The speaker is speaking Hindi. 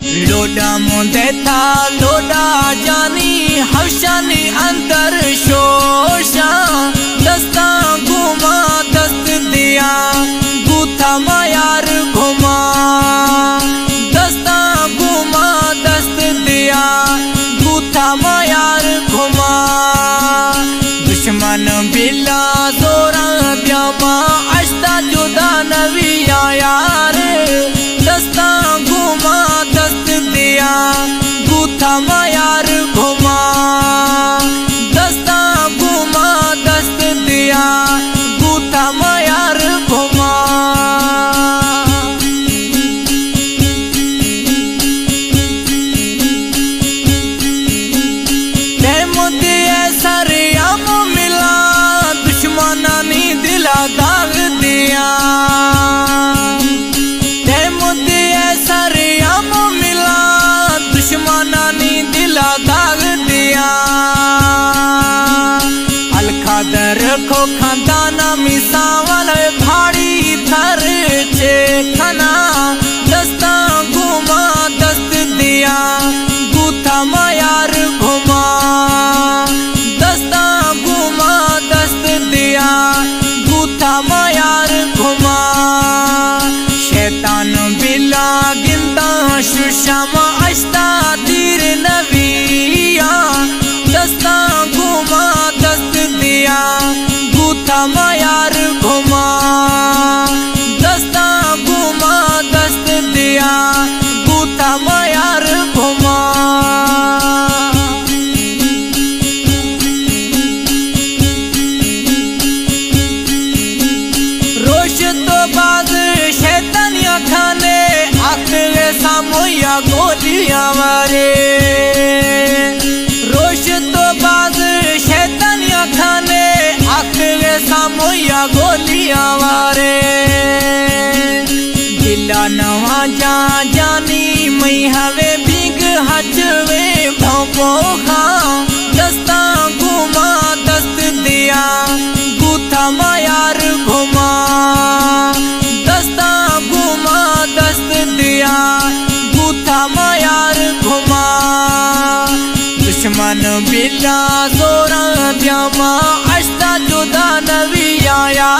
लोडा मुंदे था लोडा जानी हवशानी अंदर शोशा दस्ता घुमा दस्त दिया गुथा मायार घुमा दस्ता घुमा दस्त दिया गुथा मायार घुमा दुश्मन बिल्ला जोरा ब्यामा अश्ता जुदा नवी यार दस्ता घुमा दस्त दिया गुथा मायार घुमा दस्ता घुमा दस्त दिया गुथा मायार घुमा मुद्दे सरियाम मिला दुश्मना नी दिला दाग दिया मुद्दे सरियाम मिला दुश्मना नी दिला दाग दिया अलखादर को खानदाना मिसावल भाड़ी थर चे खना दस्ता घुमा दस्त दिया गुथा मायार घुमा दस्ता घुमा दस्त दिया गुथा मायार घुमा शैतान बिला गिंदा सुषमा अश्ता तीर नविया दस्ता घुमा दस्त दिया गुथा मायार घुमा दस्ता घुमा दस्त दिया गुथा मायार घुमा रोश तो बाद शैतानिया खाने आखिर सामोया गोलियां मारे रोश तो बाद शैतानिया खाने आखिर सामोया गोलियां मारे दिला नवा जा जानी मई हवे बिग हजवे भोपो खां दस्ता घुमा दस्त दिया गुथा मायार घुमा दस्ता घुमा दस्त दिया गुथा मायार घुमा दुश्मन बिल्ला जोरा ब्यामा अश्ता जुदा नवी यार